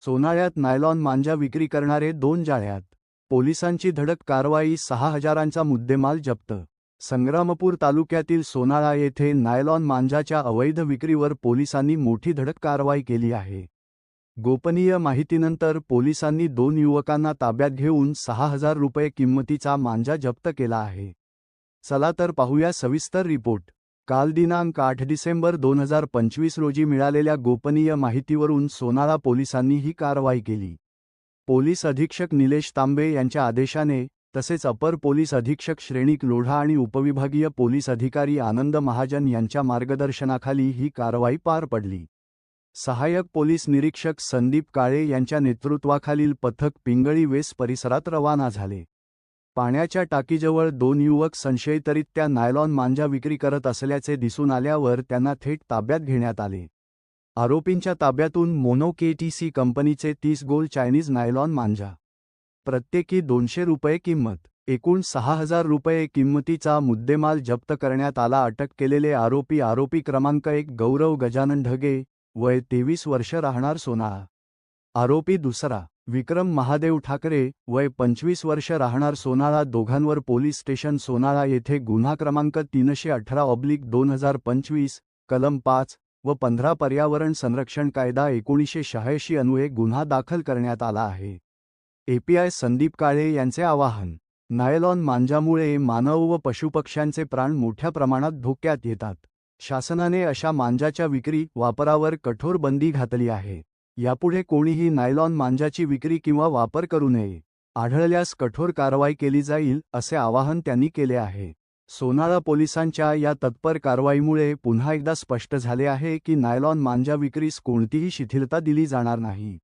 सोनाळ्यात nylon मांजा विक्री करणारे 2 जाळ्यात. पोलिसांची धडक कारवाई, 6,000चा मुद्देमाल जप्त. संग्रामपूर तालुक्यातील सोनाळा येथे नायलॉन मांजाच्या अवैध विक्रीवर पोलिसांनी मोठी धडक कारवाई केली आहे. गोपनीय माहितीनंतर पोलिसांनी 2 युवकांना ताब्यात घेऊन 6,000 रुपये किंमतीचा मांजा जप्त केला आहे. चला तर पाहूया सविस्तर रिपोर्ट. काल दिनांक 8 डिसेंबर 2025 रोजी मिळालेल्या गोपनीय माहितीवरून सोनाळा पोलिसांनी ही कारवाई केली. पोलीस अधीक्षक निलेश तांबे यांच्या आदेशाने तसेच अपर पोलीस अधीक्षक श्रेणीक लोढा आणि उपविभागीय पोलीस अधिकारी आनंद महाजन यांच्या मार्गदर्शनाखाली ही कारवाई पार पडली. सहाय्यक पोलीस निरीक्षक संदीप काळे यांच्या नेतृत्वाखालील पथक पिंगळी वेस परिसरात रवाना झाले. पाण्याच्या टाकीजवळ 2 युवक संशयितरित्या नायलॉन मांजा विक्री करत असल्याचे दिसून आल्यावर त्यांना थेट ताब्यात घेण्यात आले. आरोपींच्या ताब्यातून मोनो केटीसी कंपनीचे 30 गोल चायनीज नायलॉन मांजा, प्रत्येकी 200 रुपये किंमत, एकूण 6,000 रुपये किंमतीचा मुद्देमाल जप्त करण्यात आला. अटक केलेले आरोपी क्रमांक 1 गौरव गजानन ढगे, वय 23 वर्ष, राहणार सोनाळा. आरोपी दुसरा विक्रम महादेव ठाकरे, वय 25 वर्ष, राहणार सोनाळा. दोघांवर पोलीस स्टेशन सोनाळा येथे गुन्हा क्रमांक 318/2025 कलम 5 व 15 पर्यावरण संरक्षण कायदा 1986 अन्वये गुन्हा दाखल करण्यात आला आहे. एपीआय संदीप काळे यांचे आवाहन. नायलॉन मांजामुळे मानव व पशुपक्ष्यांचे प्राण मोठ्या प्रमाणात धोक्यात येतात. शासनाने अशा मांजाच्या विक्री वापरावर कठोर बंदी घातली आहे. यापुढे कोणीही नायलॉन मांजाची विक्री किंवा वापर करू नये. आढळल्यास कठोर कारवाई केली जाईल, असे आवाहन त्यांनी केले आहे. सोनाळा पोलिसांच्या या तत्पर कारवाईमुळे पुन्हा एकदा स्पष्ट झाले आहे की नायलॉन मांजा विक्रीस कोणतीही शिथिलता दिली जाणार नाही.